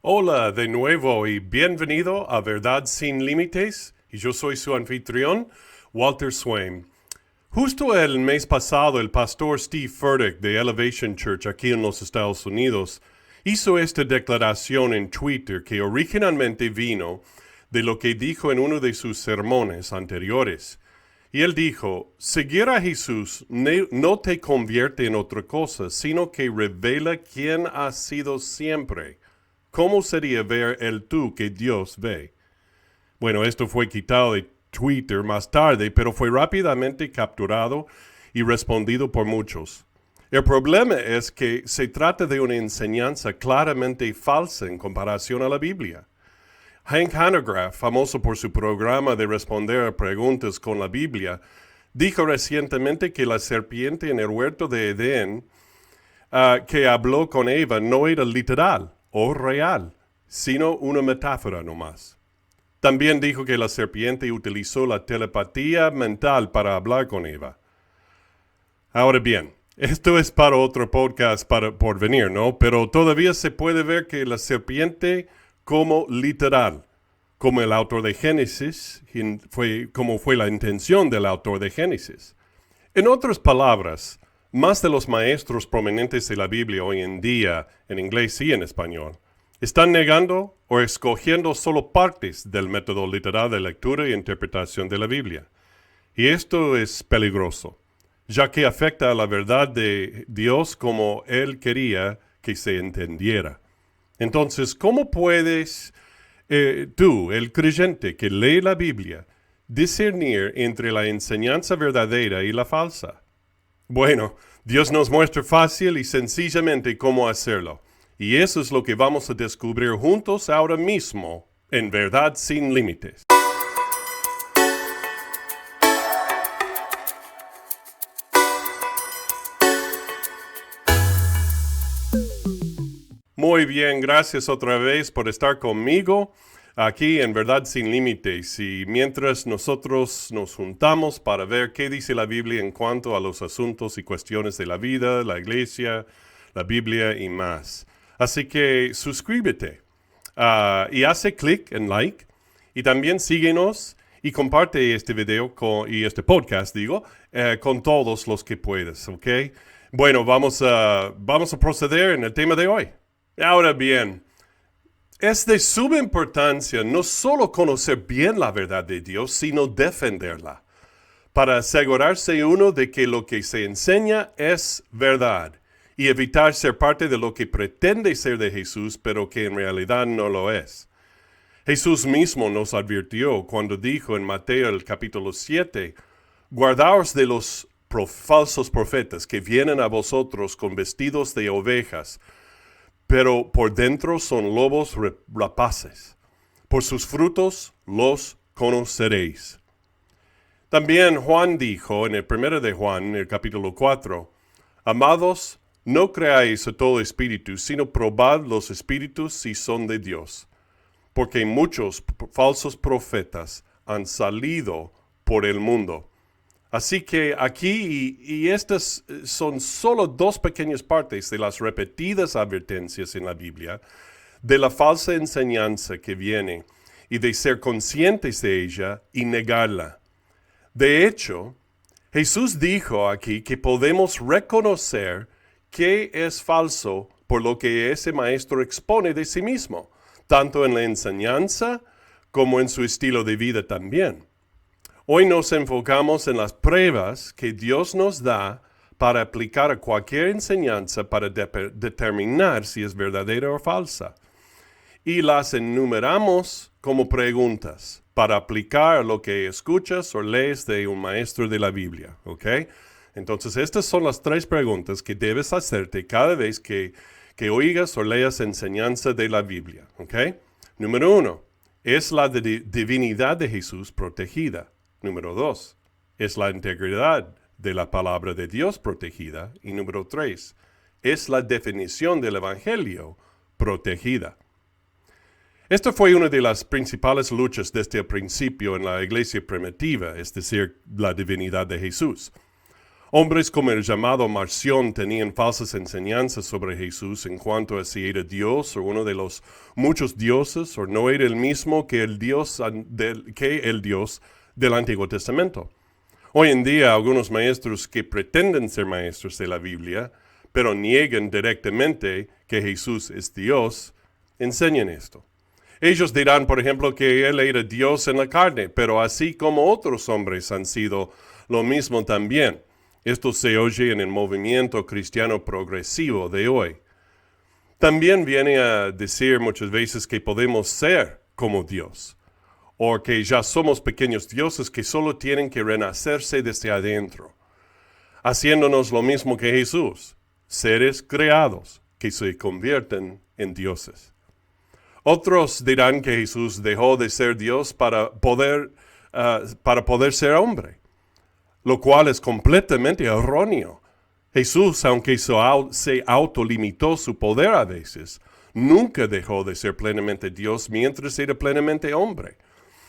Hola de nuevo y bienvenido a Verdad Sin Límites. Y yo soy su anfitrión, Walter Swain. Justo el mes pasado, el pastor Steve Furtick de Elevation Church aquí en los Estados Unidos hizo esta declaración en Twitter que originalmente vino de lo que dijo en uno de sus sermones anteriores. Y él dijo, seguir a Jesús no te convierte en otra cosa, sino que revela quién has sido siempre. ¿Cómo sería ver el tú que Dios ve? Bueno, esto fue quitado de Twitter más tarde, pero fue rápidamente capturado y respondido por muchos. El problema es que se trata de una enseñanza claramente falsa en comparación a la Biblia. Hank Hanegraaff, famoso por su programa de responder a preguntas con la Biblia, dijo recientemente que la serpiente en el huerto de Edén que habló con Eva no era literal o real, sino una metáfora nomás. También dijo que la serpiente utilizó la telepatía mental para hablar con Eva. Ahora bien, esto es para otro podcast por venir, ¿no? Pero todavía se puede ver que la serpiente como literal, como el autor de Génesis, como fue la intención del autor de Génesis. En otras palabras, más de los maestros prominentes de la Biblia hoy en día, en inglés y en español, están negando o escogiendo solo partes del método literal de lectura e interpretación de la Biblia. Y esto es peligroso, ya que afecta a la verdad de Dios como Él quería que se entendiera. Entonces, ¿cómo puedes tú, el creyente que lee la Biblia, discernir entre la enseñanza verdadera y la falsa? Bueno, Dios nos muestra fácil y sencillamente cómo hacerlo. Y eso es lo que vamos a descubrir juntos ahora mismo en Verdad Sin Límites. Muy bien, gracias otra vez por estar conmigo aquí en Verdad Sin Límites. Y mientras nosotros nos juntamos para ver qué dice la Biblia en cuanto a los asuntos y cuestiones de la vida, la iglesia, la Biblia y más. Así que suscríbete y hace clic en like y también síguenos y comparte este video y este podcast, con todos los que puedas, ¿ok? Bueno, vamos a proceder en el tema de hoy. Ahora bien, es de suma importancia no solo conocer bien la verdad de Dios, sino defenderla, para asegurarse uno de que lo que se enseña es verdad y evitar ser parte de lo que pretende ser de Jesús, pero que en realidad no lo es. Jesús mismo nos advirtió cuando dijo en Mateo el capítulo 7, guardaos de los falsos profetas que vienen a vosotros con vestidos de ovejas, pero por dentro son lobos rapaces. Por sus frutos los conoceréis. También Juan dijo en el 1 de Juan, en el capítulo 4, amados, no creáis a todo espíritu, sino probad los espíritus si son de Dios, porque muchos falsos profetas han salido por el mundo. Así que aquí, y estas son solo dos pequeñas partes de las repetidas advertencias en la Biblia, de la falsa enseñanza que viene, y de ser conscientes de ella y negarla. De hecho, Jesús dijo aquí que podemos reconocer qué es falso por lo que ese maestro expone de sí mismo, tanto en la enseñanza como en su estilo de vida también. Hoy nos enfocamos en las pruebas que Dios nos da para aplicar a cualquier enseñanza para determinar si es verdadera o falsa. Y las enumeramos como preguntas para aplicar lo que escuchas o lees de un maestro de la Biblia, ¿ok? Entonces, estas son las 3 preguntas que debes hacerte cada vez que oigas o leas enseñanza de la Biblia, ¿ok? Número 1, ¿es la divinidad de Jesús protegida? Número 2, ¿es la integridad de la palabra de Dios protegida? Y número 3, ¿es la definición del Evangelio protegida? Esta fue una de las principales luchas desde el principio en la iglesia primitiva, es decir, la divinidad de Jesús. Hombres como el llamado Marción tenían falsas enseñanzas sobre Jesús en cuanto a si era Dios o uno de los muchos dioses o no era el mismo que el Dios del Antiguo Testamento. Hoy en día algunos maestros que pretenden ser maestros de la Biblia, pero niegan directamente que Jesús es Dios, enseñan esto. Ellos dirán, por ejemplo, que Él era Dios en la carne, pero así como otros hombres han sido lo mismo también. Esto se oye en el movimiento cristiano progresivo de hoy. También viene a decir muchas veces que podemos ser como Dios, o que ya somos pequeños dioses que solo tienen que renacerse desde adentro, haciéndonos lo mismo que Jesús, seres creados que se convierten en dioses. Otros dirán que Jesús dejó de ser Dios para poder ser hombre, lo cual es completamente erróneo. Jesús, aunque se autolimitó su poder a veces, nunca dejó de ser plenamente Dios mientras era plenamente hombre.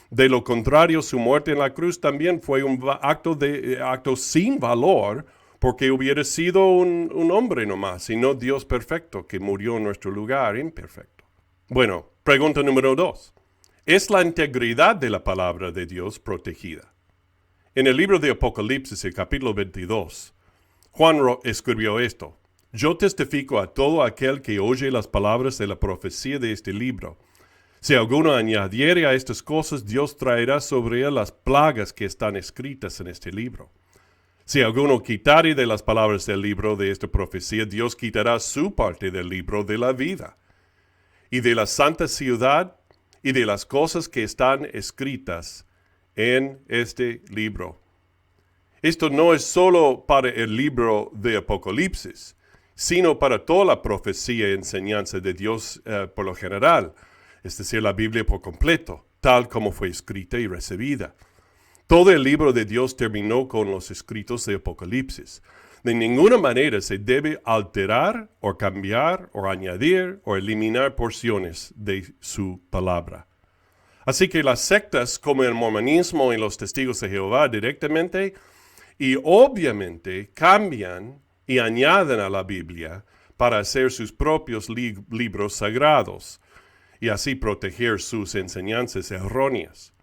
De lo contrario, su muerte en la cruz también fue un acto sin valor, porque hubiera sido un hombre nomás, y no Dios perfecto que murió en nuestro lugar imperfecto. Bueno, pregunta número 2. ¿Es la integridad de la palabra de Dios protegida? En el libro de Apocalipsis, el capítulo 22, Juan escribió esto: Yo testifico a todo aquel que oye las palabras de la profecía de este libro. Si alguno añadiere a estas cosas, Dios traerá sobre él las plagas que están escritas en este libro. Si alguno quitare de las palabras del libro de esta profecía, Dios quitará su parte del libro de la vida, y de la santa ciudad, y de las cosas que están escritas en este libro. Esto no es solo para el libro de Apocalipsis, sino para toda la profecía y enseñanza de Dios por lo general, es decir, la Biblia por completo, tal como fue escrita y recibida. Todo el libro de Dios terminó con los escritos de Apocalipsis. De ninguna manera se debe alterar o cambiar o añadir o eliminar porciones de su palabra. Así que las sectas como el mormonismo y los testigos de Jehová directamente y obviamente cambian y añaden a la Biblia para hacer sus propios libros sagrados y así proteger sus enseñanzas erróneas.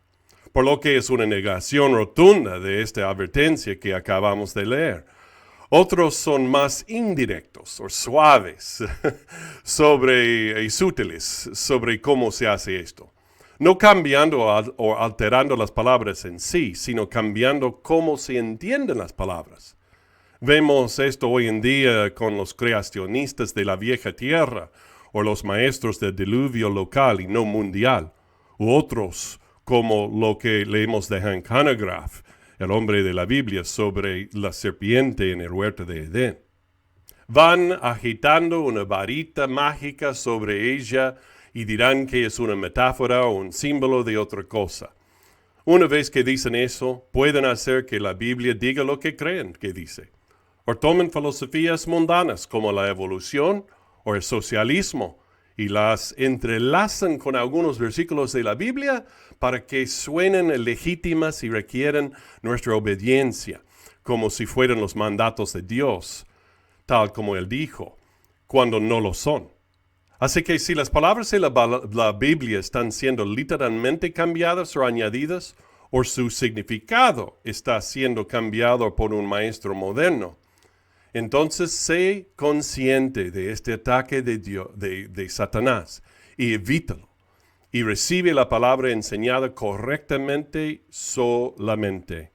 Por lo que es una negación rotunda de esta advertencia que acabamos de leer. Otros son más indirectos o suaves y sutiles sobre cómo se hace esto. No cambiando o alterando las palabras en sí, sino cambiando cómo se entienden las palabras. Vemos esto hoy en día con los creacionistas de la vieja tierra, o los maestros del diluvio local y no mundial, u otros como lo que leemos de Hank Hanegraaff, el hombre de la Biblia, sobre la serpiente en el huerto de Edén. Van agitando una varita mágica sobre ella y dirán que es una metáfora o un símbolo de otra cosa. Una vez que dicen eso, pueden hacer que la Biblia diga lo que creen que dice. O tomen filosofías mundanas como la evolución o el socialismo y las entrelazan con algunos versículos de la Biblia para que suenen legítimas y requieren nuestra obediencia, como si fueran los mandatos de Dios, tal como Él dijo, cuando no lo son. Así que si las palabras de la Biblia están siendo literalmente cambiadas o añadidas, o su significado está siendo cambiado por un maestro moderno, entonces sé consciente de este ataque de Satanás y evítalo. Y recibe la palabra enseñada correctamente solamente.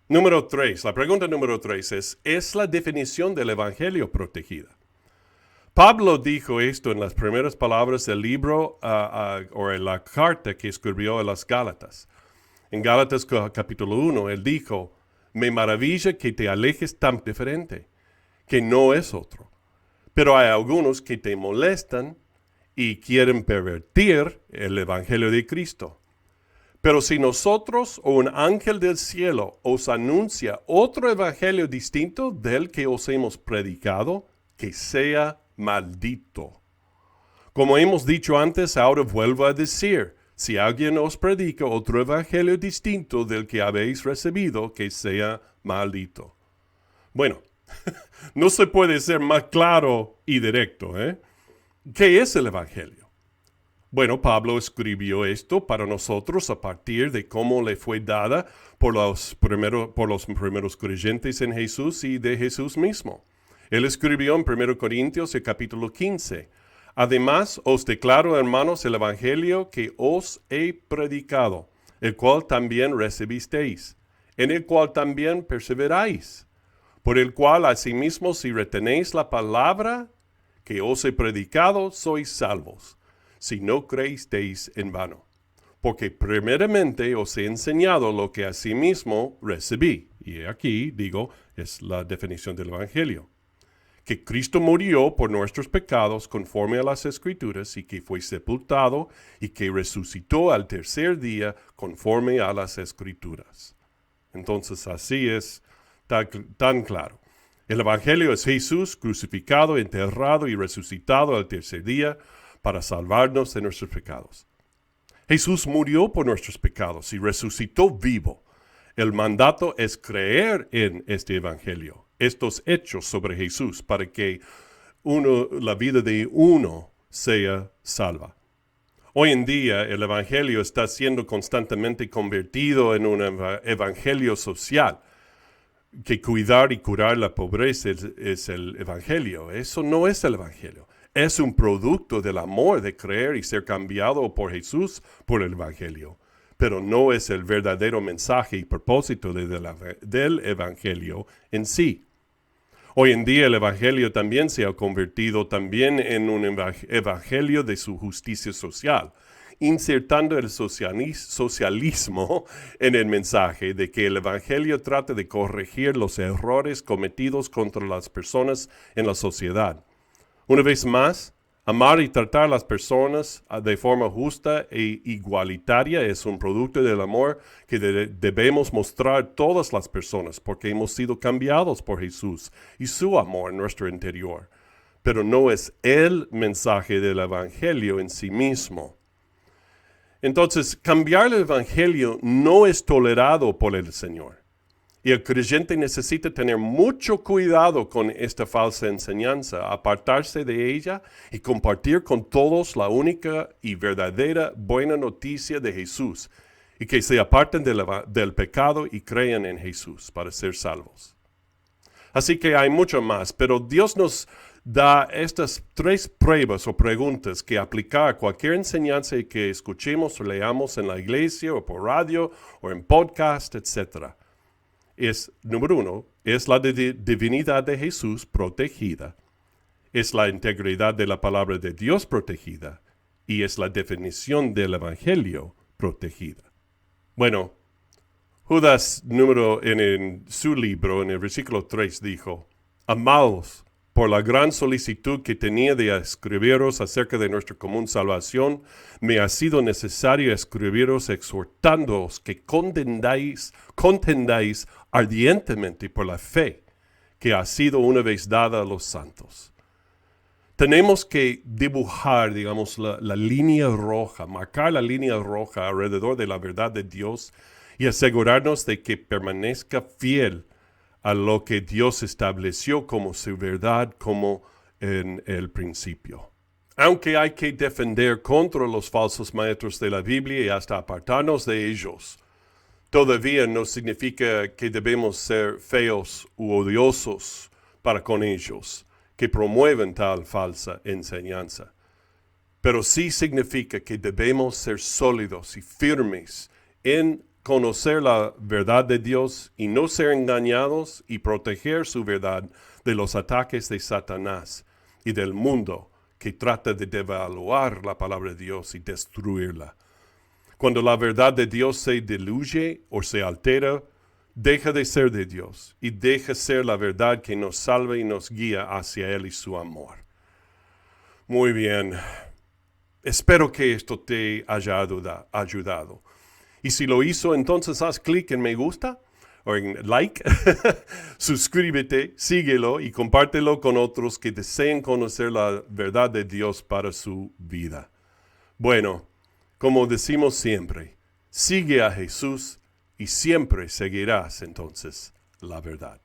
Número 3. La pregunta número 3 ¿es la definición del Evangelio protegida? Pablo dijo esto en las primeras palabras del libro o en la carta que escribió a las Gálatas. En Gálatas capítulo 1, él dijo: me maravilla que te alejes tan diferente, que no es otro. Pero hay algunos que te molestan y quieren pervertir el Evangelio de Cristo. Pero si nosotros o un ángel del cielo os anuncia otro evangelio distinto del que os hemos predicado, que sea maldito. Como hemos dicho antes, ahora vuelvo a decir: si alguien os predica otro evangelio distinto del que habéis recibido, que sea maldito. Bueno, no se puede ser más claro y directo, ¿eh? ¿Qué es el Evangelio? Bueno, Pablo escribió esto para nosotros a partir de cómo le fue dada por los primeros creyentes en Jesús y de Jesús mismo. Él escribió en 1 Corintios el capítulo 15. Además, os declaro, hermanos, el Evangelio que os he predicado, el cual también recibisteis, en el cual también perseveráis, por el cual asimismo si retenéis la palabra que os he predicado, sois salvos, si no creísteis en vano. Porque primeramente os he enseñado lo que asimismo recibí. Y aquí, digo, es la definición del Evangelio. Que Cristo murió por nuestros pecados conforme a las Escrituras y que fue sepultado y que resucitó al tercer día conforme a las Escrituras. Entonces así es tan claro. El Evangelio es Jesús crucificado, enterrado y resucitado al tercer día para salvarnos de nuestros pecados. Jesús murió por nuestros pecados y resucitó vivo. El mandato es creer en este Evangelio, estos hechos sobre Jesús, para que la vida de uno sea salva. Hoy en día el Evangelio está siendo constantemente convertido en un evangelio social, que cuidar y curar la pobreza es el Evangelio. Eso no es el Evangelio. Es un producto del amor de creer y ser cambiado por Jesús por el Evangelio. Pero no es el verdadero mensaje y propósito del Evangelio en sí. Hoy en día el Evangelio también se ha convertido también en un evangelio de su justicia social, insertando el socialismo en el mensaje de que el Evangelio trata de corregir los errores cometidos contra las personas en la sociedad. Una vez más, amar y tratar a las personas de forma justa e igualitaria es un producto del amor que debemos mostrar a todas las personas porque hemos sido cambiados por Jesús y su amor en nuestro interior. Pero no es el mensaje del Evangelio en sí mismo. Entonces, cambiar el Evangelio no es tolerado por el Señor. Y el creyente necesita tener mucho cuidado con esta falsa enseñanza, apartarse de ella y compartir con todos la única y verdadera buena noticia de Jesús, y que se aparten del pecado y crean en Jesús para ser salvos. Así que hay mucho más, pero Dios nos da estas 3 pruebas o preguntas que aplicar a cualquier enseñanza que escuchemos o leamos en la iglesia o por radio o en podcast, etc. Número 1, es la divinidad de Jesús protegida, es la integridad de la palabra de Dios protegida y es la definición del Evangelio protegida. Bueno, Judas en su libro, en el versículo 3, dijo: Amados, por la gran solicitud que tenía de escribiros acerca de nuestra común salvación, me ha sido necesario escribiros exhortándoos que contendáis ardientemente por la fe que ha sido una vez dada a los santos. Tenemos que dibujar, digamos, la línea roja, marcar la línea roja alrededor de la verdad de Dios y asegurarnos de que permanezca fiel a lo que Dios estableció como su verdad, como en el principio. Aunque hay que defender contra los falsos maestros de la Biblia y hasta apartarnos de ellos, todavía no significa que debemos ser feos u odiosos para con ellos, que promueven tal falsa enseñanza. Pero sí significa que debemos ser sólidos y firmes en conocer la verdad de Dios y no ser engañados y proteger su verdad de los ataques de Satanás y del mundo que trata de devaluar la palabra de Dios y destruirla. Cuando la verdad de Dios se diluye o se altera, deja de ser de Dios y deja ser la verdad que nos salva y nos guía hacia Él y su amor. Muy bien. Espero que esto te haya ayudado. Y si lo hizo, entonces haz clic en me gusta o en like, suscríbete, síguelo y compártelo con otros que deseen conocer la verdad de Dios para su vida. Bueno, como decimos siempre, sigue a Jesús y siempre seguirás entonces la verdad.